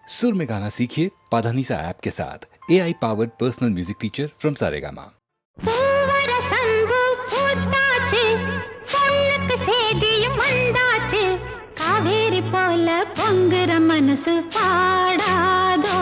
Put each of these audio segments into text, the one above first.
सुर में गाना सीखिए पाधानीसा ऐप के साथ AI powered personal music teacher from Saregama. Kaveri போல பொங்குற மனசு பாடாதோ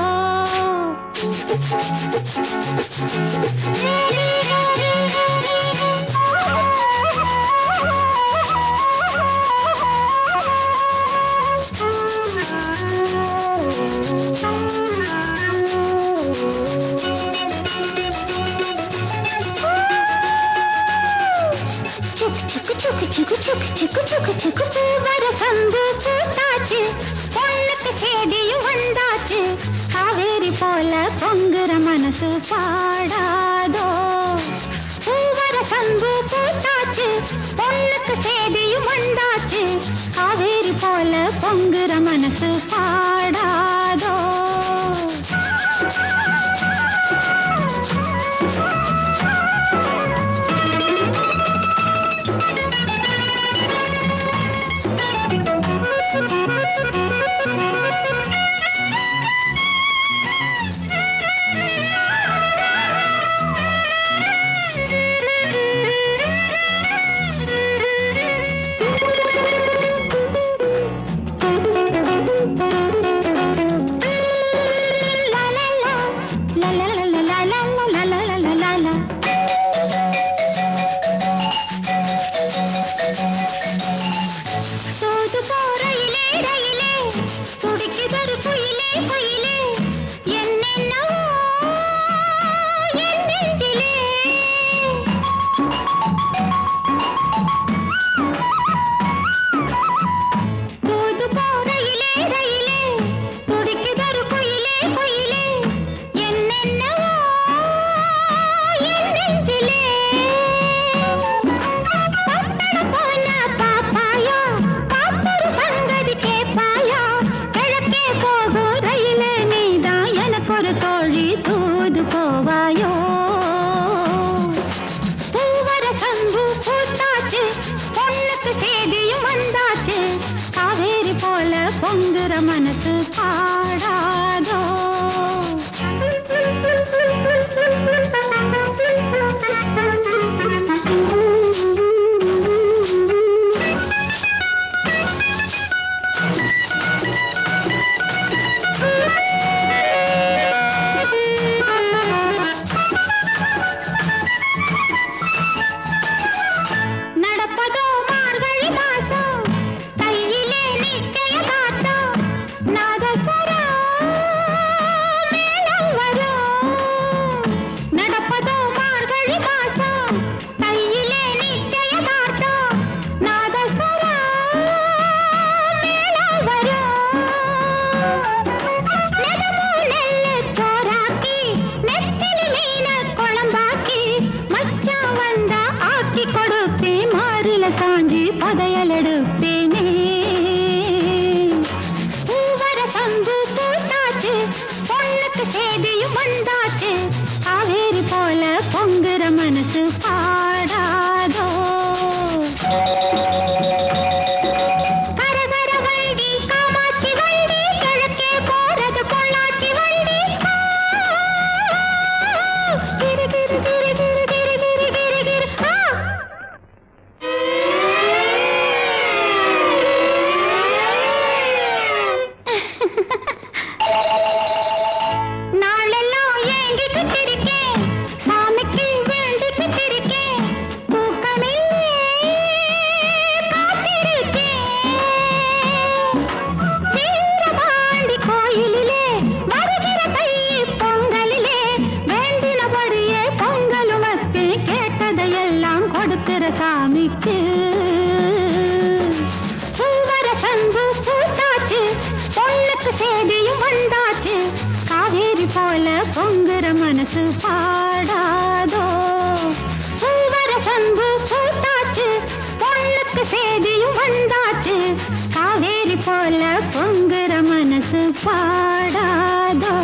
வரசந்து பூத்தாச்சு பொண்ணுக்கு சேதியும் வந்தாச்சு காவேரி போல பொங்குற மனசு பாடாதோ பூவரசந்து பூத்தாச்சு பொண்ணுக்கு சேதியும் வந்தாச்சு காவேரி போல பொங்குற மனசு பாடாதோ பொங்குற மனசு பாடாதோ மனசு பாடாதோ கரகர வண்டி காமாட்சி வண்டி கிழக்கே போறது பொள்ளாச்சி வண்டி கிரு கிரு கிரு கிரு கிரு கிரு கிரு கிரு நாளெல்லாம் ஏங்கிட்டு இருக்கேன் சாமிக்கு சாமிக்கு பூவரசந்து பூத்தாச்சு பொண்ணுக்கு சேதியும் வந்தாச்சு காவேரி போல பொங்குற மனசு பாடாதோ பூவரசந்து பூத்தாச்சு பொண்ணுக்கு சேதியும் வந்தாச்சு காவேரி போல பொங்குற மனசு பாடாதோ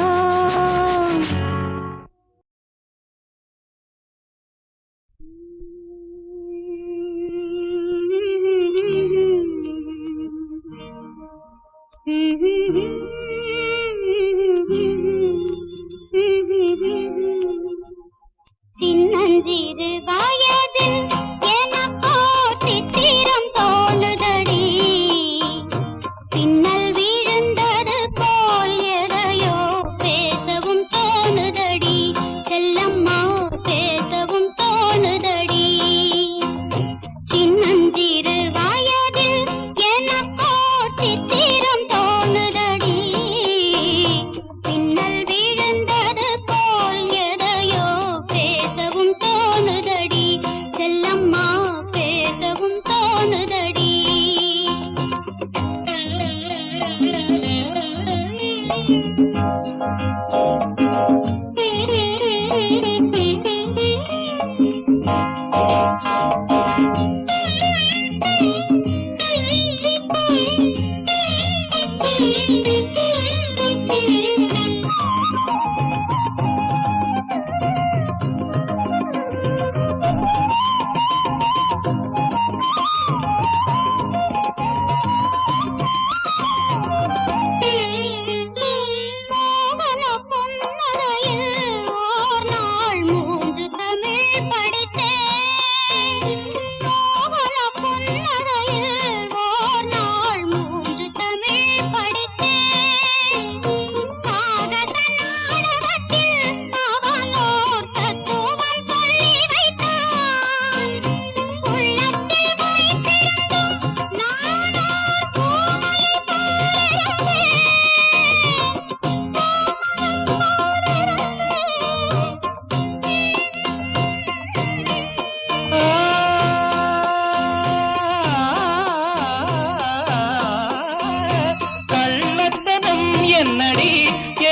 என்னடி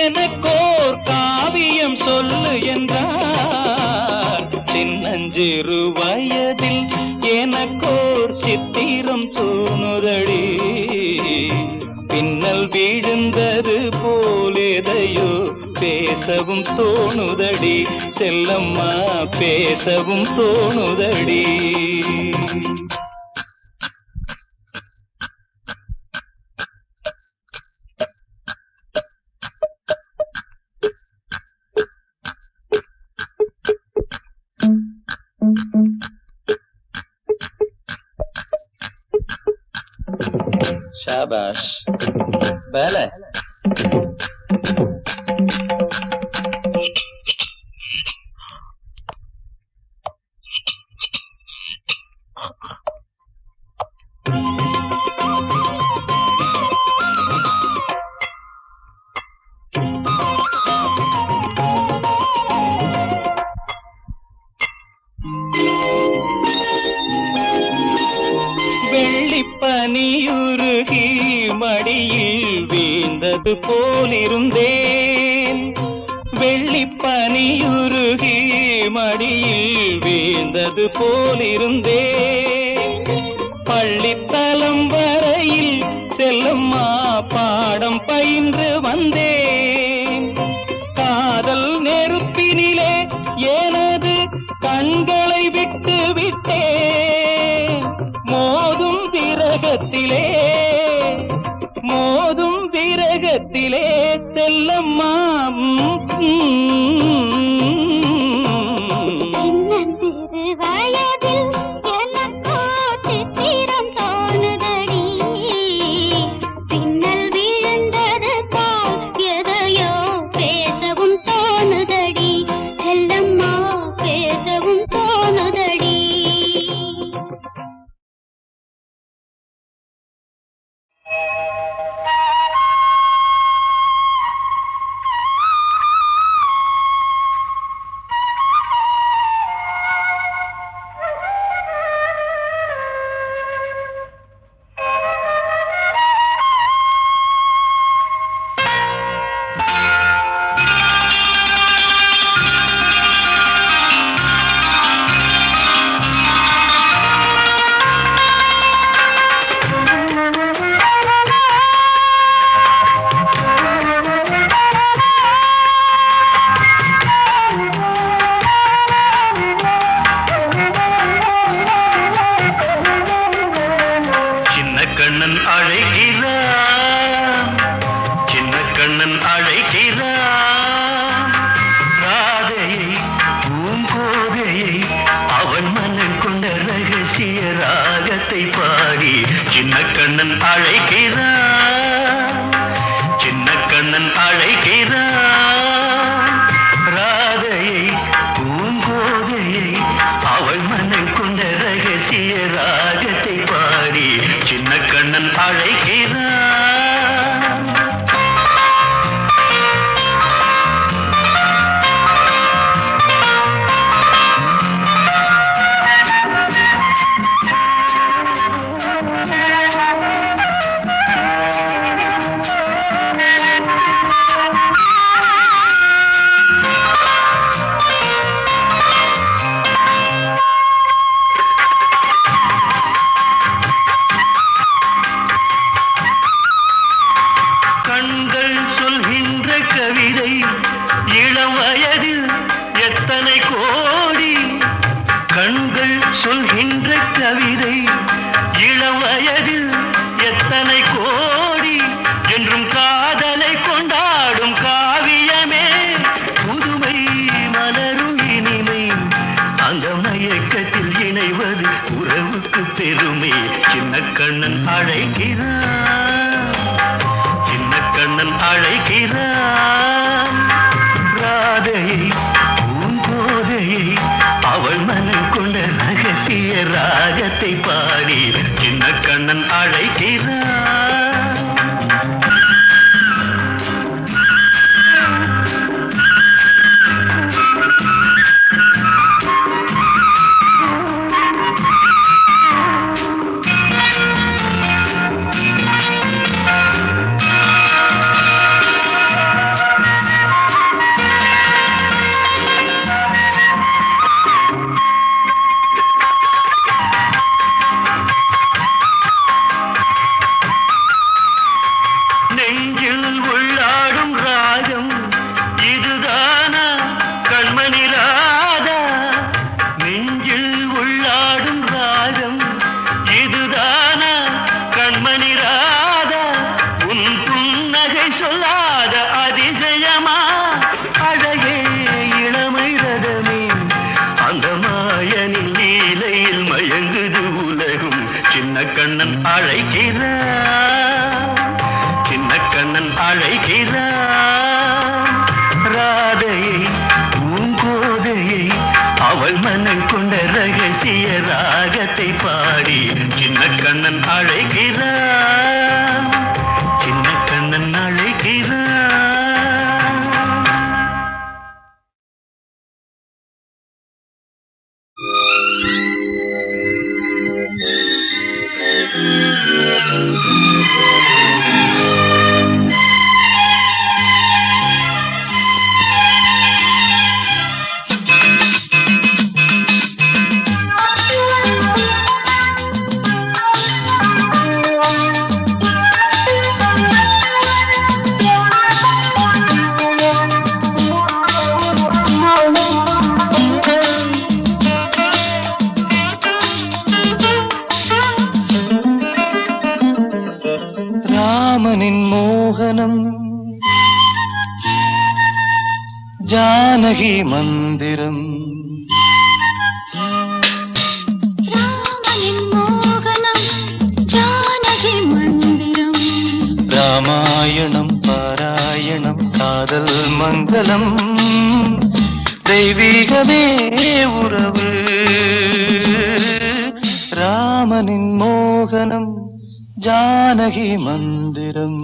எனக்கோர் காவியம் சொல்லு என்றார். சின்னஞ்சிறு வயதில் எனக்கோர் சித்திரம் தோணுதடி. பின்னல் விழுந்தது போலேதையோ பேசவும் தோணுதடி. செல்லம்மா பேசவும் தோணுதடி. शाबाश पहले பனியுருகி மடியில் வீழ்ந்தது போலிருந்தேன். வெள்ளிப்பனியுருகி மடியில் வீழ்ந்தது போலிருந்தேன். பள்ளித்தலம் வரையில் செல்லம்மா பாடம் பயின்று வந்தேன். காதல் நெருப்பினிலே எனது கண்களை விட்டு விட்டேன். மோதும் விரகத்திலே செல்லம்மா சின்னஞ்சிறு வயதில் எனக்கோ சித்திரம் தோணுதடி. பின்னல் விழுந்தது போல் எதையோ பேசவும் தோணுதடி. செல்லம்மா பேசவும் தோணுதடி. சின்னக்கண்ணன் அழைக்கிறான். சின்னக்கண்ணன் அழைக்கிறான். ராதையை பூங்கோதையை அவள் மனம் கொண்ட ரகசிய ராகத்தை பாடி சின்னக்கண்ணன் அழைக்கிறான். கண்ணன் அழைக்கிறான், சின்ன கண்ணன் அழைக்கிறான். ராதையை பூங்கோதையை அவள் மனம் கொண்ட ரகசிய ராகத்தை பாடி சின்ன கண்ணன் அழைக்கிறான். நெஞ்சில் உள்ளாடும் ராகம் இதுதானா கண்மணி ராதா, நெஞ்சில் உள்ளாடும் ராகம் இதுதானா கண்மணி ராதா, உன் புன்னகை சொல்லாத அதிசயமா அழகே இளமை ரதமே, அந்த மாயனின் லீலையில் மயங்குது உலகும். சின்ன கண்ணன் அழைக்கிறான், சின்ன கண்ணன் அழைக்கிறான். ராதையை பூங்கோதையை அவள் மனம் கொண்ட ரகசிய ராகத்தை பாடி சின்ன கண்ணன் அழைக்கிறான், சின்ன கண்ணன் அழைக்கிறான். ராமனின் மோகனம் ஜானகி மந்திரம், ராமனின் மோகனம் ஜானகி மந்திரம், ராமாயணம் பாராயணம் காதல் மங்களம், தெய்வீகமே உறவு. ராமனின் மோகனம் ஜானகி மந்திரம்.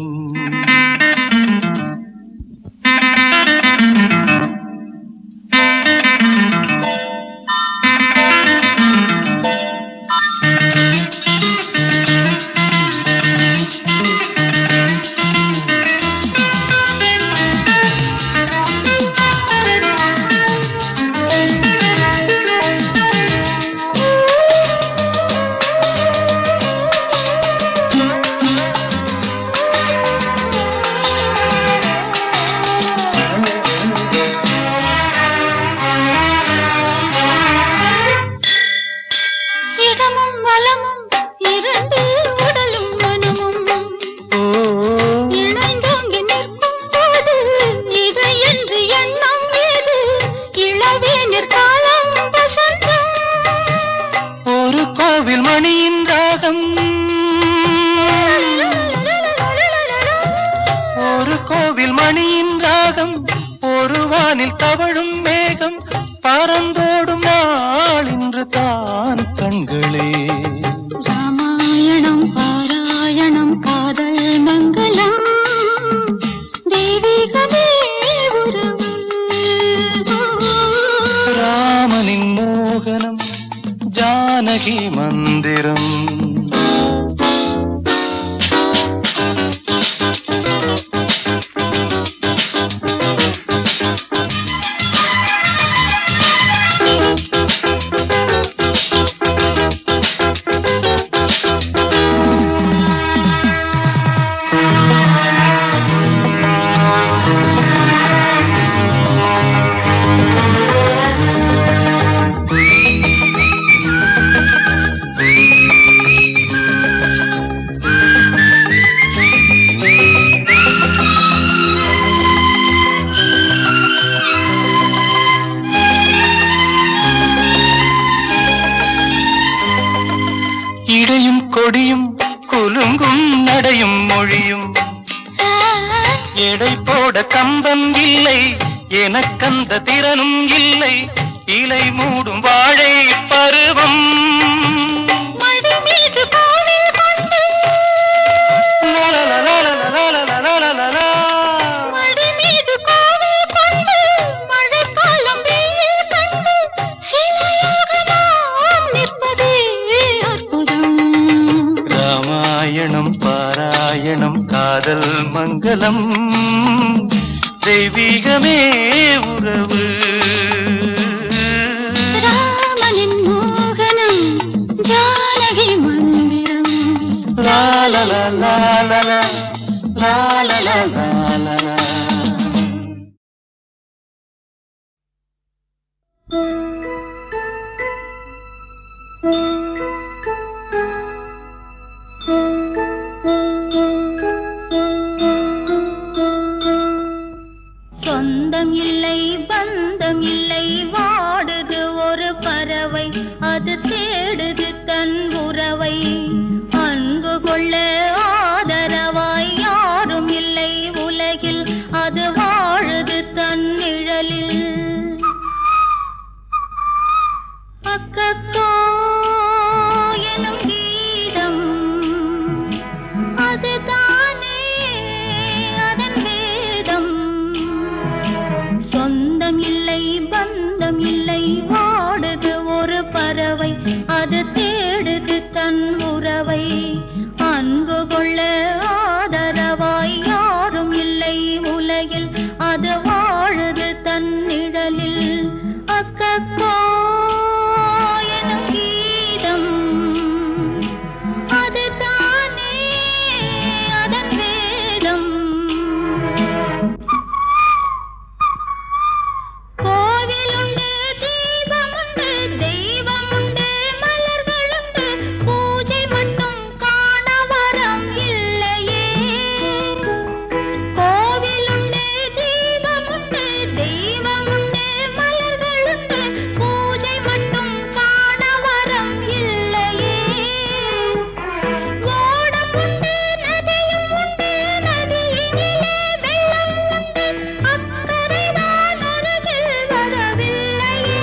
இடமும் வலமும் இரண்டு உடலும் மனமும் இணைந்தோங்கி நிற்கும் போது இதை என்று எண்ணம் ஏது, இளவேனிற் காலம் வசந்தம். ஒரு கோவில் மணியின் ராகம், ஒரு கோவில் மணியின் ராகம், ஒரு வானில் தவழும் மேகம், பறந்தோடும் நாள் இன்று தான் கண்களே. ராமாயணம் பாராயணம் காதல் மங்களம், தெய்வீகமே உறவு. ராமனின் மோகனம் ஜானகி மந்திரம். போட கம்பம் இல்லை, எனக்கந்த திறனும் இல்லை. இலை மூடும் வாழை பருவம் மடி மீது கோவில் கொண்டு லலலலலலலலலலலலா. மடி மீது கோவில் கொண்டு மழைக்காலம் வெயில் கண்டு சிலையாக நாம் நிற்பதே அற்புதம். ராமாயணம் பாராயணம் காதல் மங்களம், தெய்வீகமே உறவு. ராமனின் மோகனம் ஜானகி மந்திரம். லாலலலாலலா, லாலலலாலலா. சொந்தம் இல்லை பந்தம் இல்லை வாடுது ஒரு பறவை, அது தேடுது தன் உறவை. அன்பு கொள்ள ஆதரவாய் யாரும் இல்லை உலகில், அது வாழுது தன் நிழலில். அக்கோ எனும் கீதம் அதுதானே அதன் வேதம். சொந்தம் இல்லை பந்தம் இல்லை வாடுது ஒரு பறவை, அது தேடுது தன் உறவை. அன்பு கொள்ள ஆதரவாய் யாரும் இல்லை உலகில், அது வாழுது தன் நிழலில். அக்கோ எனும் கீதம் அதுதானே அதன் வேதம். கோவிலுண்டு தீபமுண்டு தெய்வமுண்டு மலர்களுண்டு, பூஜை மட்டும் காண வரம் இல்லையே. கோவிலுண்டு தீபமுண்டு தெய்வமுண்டு மலர்களுண்டு, பூஜை மட்டும் காண வரம் இல்லையே. ஓடமுண்டு நதியும் உண்டு, நதியினிலே வெள்ளம் உண்டு, அக்கரைதான் அருகில் வரவில்லையே.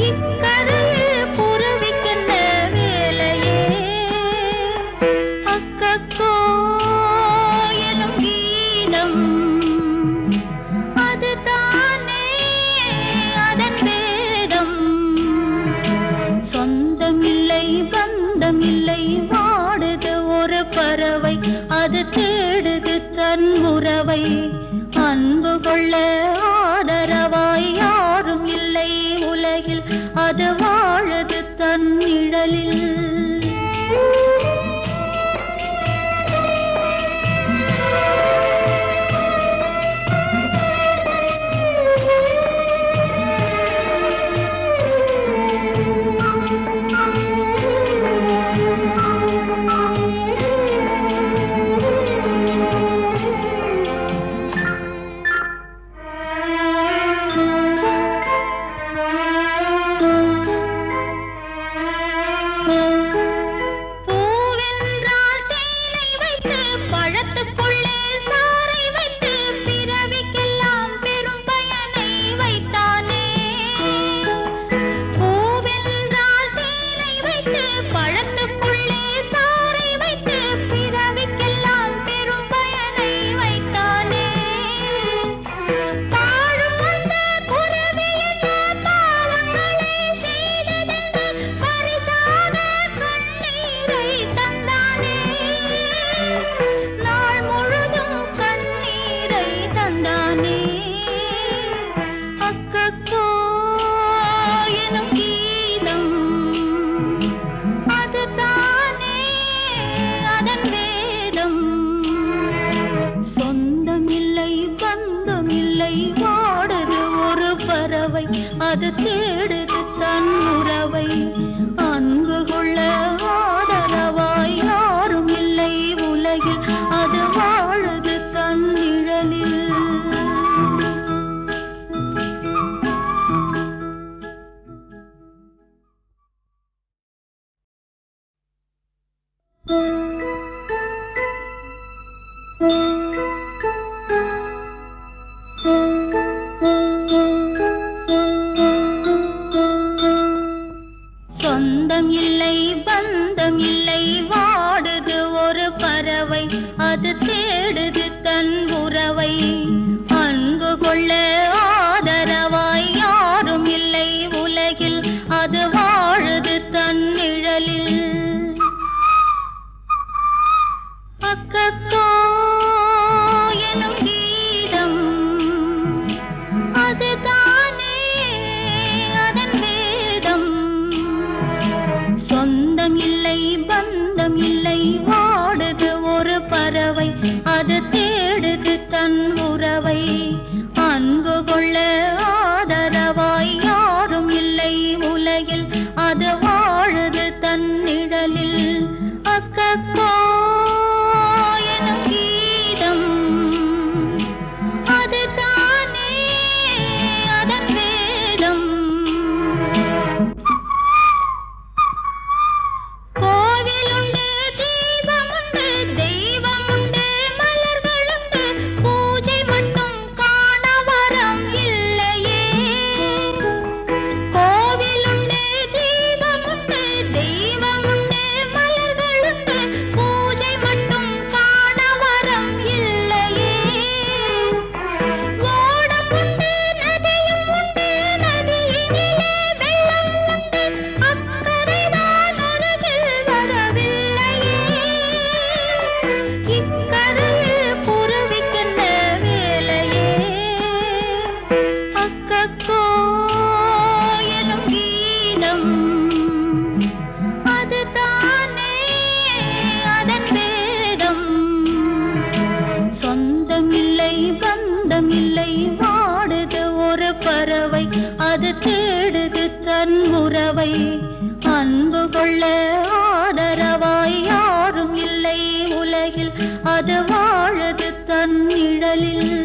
இக்கரையில் குருவிக்கென்ன வேலையே. அக்கோ எனும் கீதம் அதுதானே அதன் வேதம். சொந்தம் இல்லை பந்தம் இல்லை வாடுது ஒரு பறவை, அது தேடுது தன் உறவை. அன்பு கொள்ள ஆதரவாய் யாரும் இல்லை உலகில், அது வாழுது தன் நிழலில். பூவென்றால் தேனை வைத்து பழத்துக்குள்ளே சாறை வைத்து பிறவிக்கெல்லாம் பெரும் பயனை வைத்தானே. பூவென்றால் தேனை வைத்து பழத்துக்குள்ளே சாறை வைத்து பிறவிக்கெல்லாம் பெரும் பயனை வைத்தானே. பாழும் வந்த குருவியென்ன பாவங்களை செய்ததென்று பரிசாக கண்ணீரை தந்தானே. நாள் முழுதும் கண்ணீரை தந்தானே. அக்கோ எனும் கீதம் அதுதானே அதன் வேதம். சொந்தம் இல்லை பந்தம் இல்லை வாடுது ஒரு பறவை, அது தேடுது தன் உறவை. அன்பு கொள்ள ஆதரவாய் யாரும் இல்லை உலகில், அது வாழுது தன் நிழலில். பறவை அன்பு கொள்ள ஆதரவாய் யாரும் இல்லை உலகில் அது வாழுது தன் நிழலில் அக்கக்கோ எனும் கீதம் அதுதானே அதன் வேதம் சொந்தம் இல்லை பந்தம் இல்லை வாடுது ஒரு பறவை அது தேடுது தன் உறவை அன்பு கொள்ள ஆதரவாய் யாரும் இல்லை உலகில் அது வாழுது தன் நிழலில் அக்கக்கோ எனும் கீதம் அதுதானே அதன் வேதம் கோவிலுண்டு தீபமுண்டு தெய்வமுண்டு மலர்களுண்டு பூஜை மட்டும் காண வரம் இல்லையே கோவிலுண்டு தீபமுண்டு தெய்வமுண்டு மலர்களுண்டு பூஜை மட்டும் காண வரம் இல்லையே ஓடமுண்டு நதியும் உண்டு நதியினிலே வெள்ளம் உண்டு அக்கரைதான் அருகில் வரவில்லையே இக்கரையில் குருவிக்கின்ற வேலையே அக்கக்கோ எனும் கீதம் அதுதானே அதன் வேதம் சொந்தமில்லை பந்தமில்லை வாடுது ஒரு பறவை அது தேடுது தன் உறவை அன்பு கொள்ள ஆதரவாய் யாரும் இல்லை உலகில் அது வாழுது தன் நிழலில்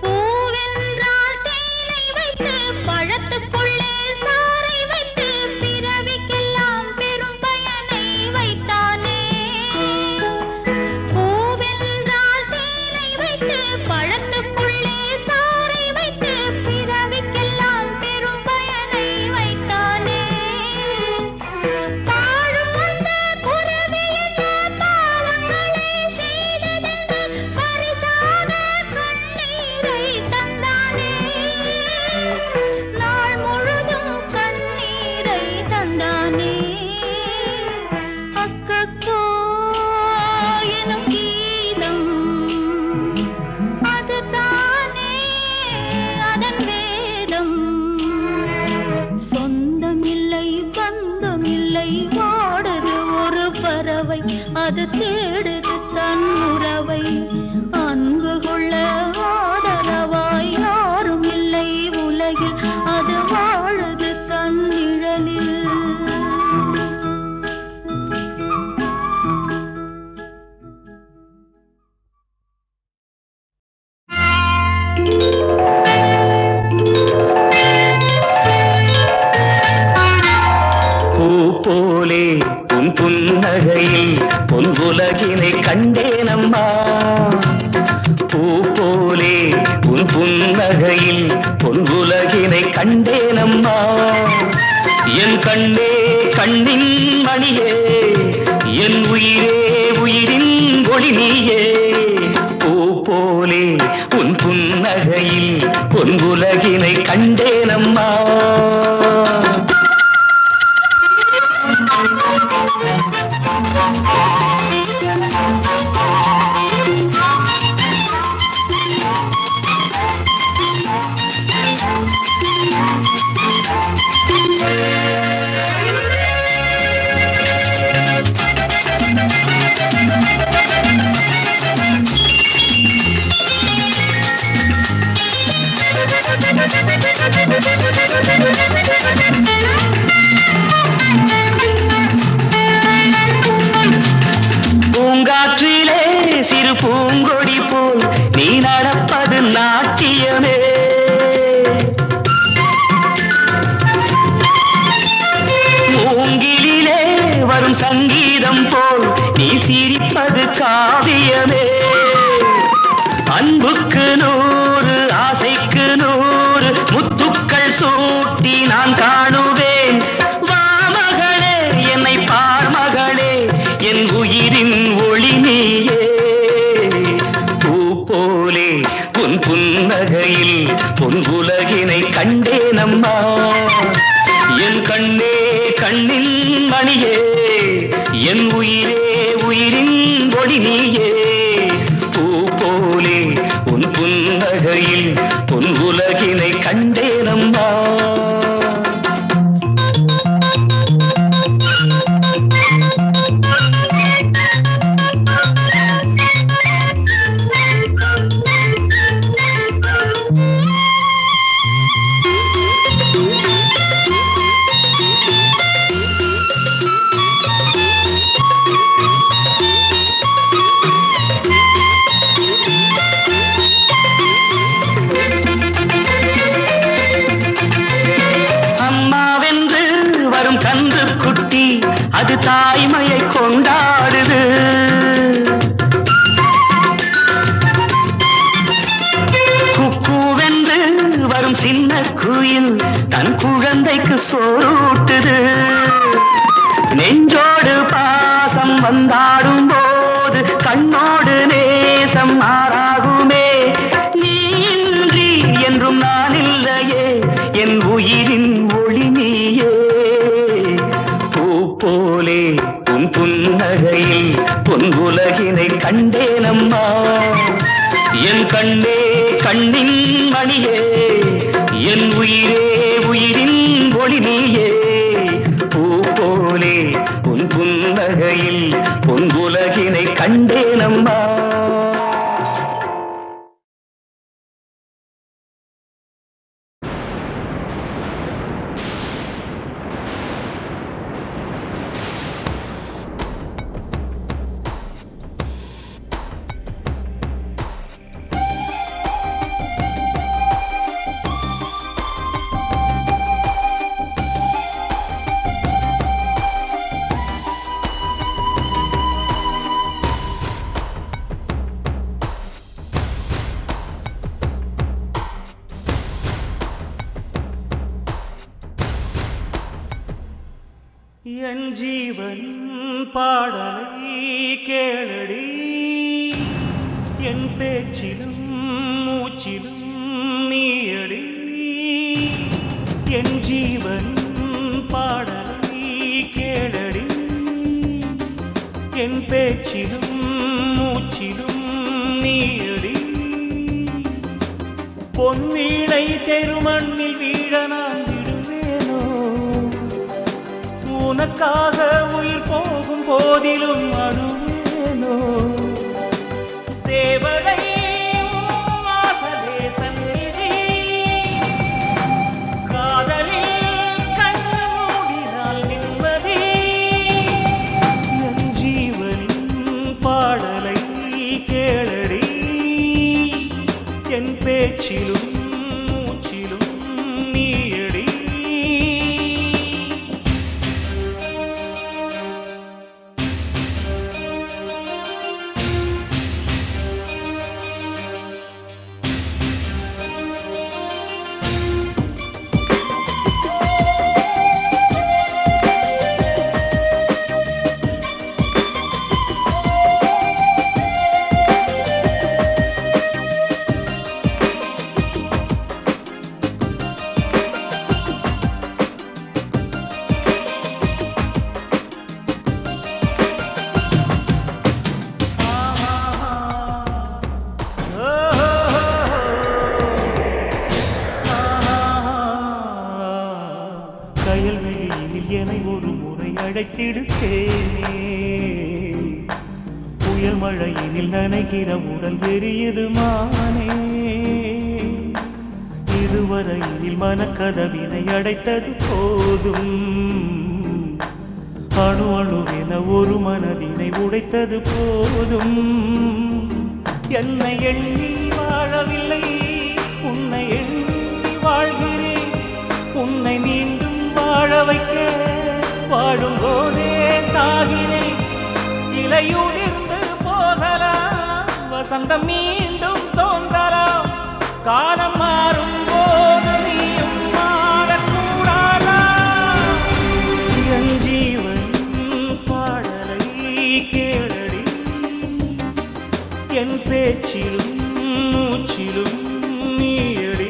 பூவென்றால் தேனை வைத்து பழத்துக்குள்ளே சாறை வைத்து பிறவிக்கெல்லாம் பெரும் பயனை வைத்தானே பூவென்றால் தேனை வைத்து பழத்துக்குள்ளே சாறை வைத்து பிறவிக்கெல்லாம் பெரும் பயனை வைத்தானே பாழும் அந்த குருவியென்ன பாவங்களை செய்ததென்று பரிசாக கண்ணீரை தந்தானே நாள் முழுதும் கண்ணீரை தந்தானே அக்கக்கோ எனும் கீதம் அதுதானே அதன் வேதம் சொந்தமில்லை பந்தமில்லை வாடுது ஒரு பறவை அது தேடுது தன் உறவை அன்பு கொள்ள ஆதரவாய் யாரும் இல்லை உலகில் அது வாழுது தன் நிழலில் பூ போலே உன் புன்னகையில் பொன் உலகினை கண்டேனம்மா பூ போலே உன் புன்னகையில் பொன் உலகினை கண்டேனம்மா என் கண்ணே கண்ணின் மணியே என் உயிரே உயிரின் ஒளி நீயே பூ போலே உன் புன்னகையில் பொன் உலகினை கண்டேனம்மா Thank you. நடப்பது நாட்டியமே. மூங்கிலே வரும் சங்கீதம் போல் நீ சிரிப்பது காவியமே. அன்புக்கு 100 ஆசைக்கு 100 முத்துக்கள் சூட்டி நான் காணுவேன். வா மகளே என்னை பார் மகளே என் உயிரின் ஒளி நீயே. பூ போலே உன் புன்னகையில் பொன் உலகினை கண்டேனம்மா. என் கண்ணே கண்ணின் மணியே என் உயிரே உயிரின் ஒளி நீயே. பூ போலே உன் புன்னகையில் பொன் உலகினை கண்டேனம்மா. அது தாய்மையை கொண்டாடுது. குக்கூவென்று வரும் சின்ன குயில் தன் குழந்தைக்கு சோறுட்டுது. நெஞ்சோடு பாசம் வந்தாடும் போது கண்ணோடு நேசம் மாறாகுமே. நீ இன்றி என்றும் நான் இல்லையே என் உயிரின் ஒளி நீயே. போலே உன் புன்னகையில் பொன் உலகினை கண்டேனம்மா. என் கண்ணே கண்ணின் மணியே என் உயிரே உயிரின் ஒளி நீயே. பூ போலே உன் புன்னகையில் பொன் உலகினை கண்டேனம்மா. என் ஜீவன் பாடலை கேளடி. என் பேச்சிலும் மூச்சிலும் நீயடி. என் ஜீவன் பாடலை கேளடி. என் பேச்சிலும் மூச்சிலும் நீயடி. பொன்வீணை தெருமண்ணில் வீழ நான் விடுவேனோ. உனக்காக உயிர் போகும் போதிலும் அழுவேனோ. தேவதை வாசலே சந்நிதி. காதலில் கண் மூடினால் நிம்மதி. என் ஜீவனின் பாடலை கேளடி. என் பேச்சிலும் மூச்சிலும் நீயடி. அழைத்திடுத்தேனே. புயல் மழையினில் நனைகிற உடல் எரியுது மானே. இதுவரையில் மனக்கதவினை அடைத்தது போதும். அணு அணுவென ஒரு மனதினை உடைத்தது போதும். என்னை எண்ணி வாழ மறக்கவில்லை உன்னை எண்ணி வாழ்கிறேன் உன்னை மீண்டும் வாழ வைக்க வாழும் போதே சாகிறேன் இலையுதிர்ந்து போகலாம் வசந்தம் மீண்டும் தோன்றலாம் காலம் மாறும் போது நீயும் மாறக்கூடாதா என் ஜீவன் பாடலை கேளடி என் பேச்சிலும் மூச்சிலும் நீயடி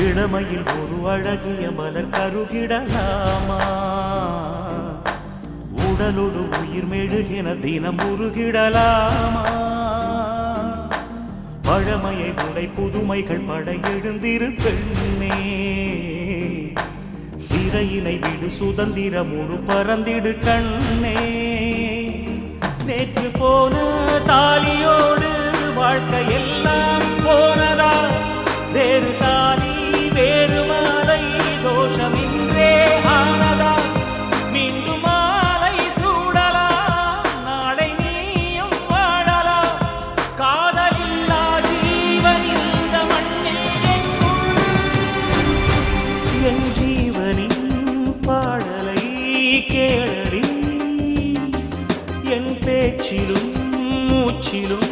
இளமையில் ஒரு அழகிய மலர் கருகிடலாமா உடலோடு உயிர் மெழுகின தினம் உருகிடலாமா பழமையை உடை புதுமைகள் படையெழுந்திரு பெண்ணே சிறையினை விடு சுதந்திரம் ஒரு பறந்திடு கண்ணே நேற்று போன தாலியோடு வாழ்க்கை எல்லாம் போனதா வேறு தாலி வேறு மாலை தோஷமின்றே ஆனதா மீண்டும் மாலை சூடலாம் நாளை நீயும் வாழலாம் காதலில்லா ஜீவன் இந்த மண்ணில் என் ஜீவனின் பாடலை கேளடி என் பேச்சிலும் மூச்சிலும்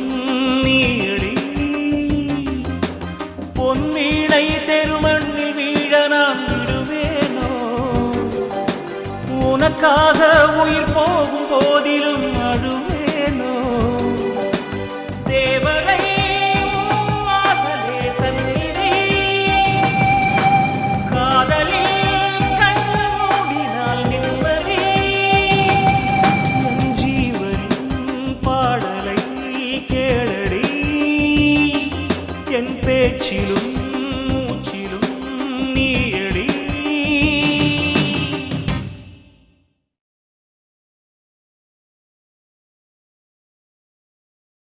நீயடி பொன்மீனை தெருமண்ணில் வீழ நான் விடுவேனோ உனக்காக உயிர் போகும் போதிலும் அழுவேனோ தேவரை வாசலே சந்நிதி காதலில் கண் மூடினால் நிம்மதி என் ஜீவனின் பாடலை கேளடி என் பேச்சிலும்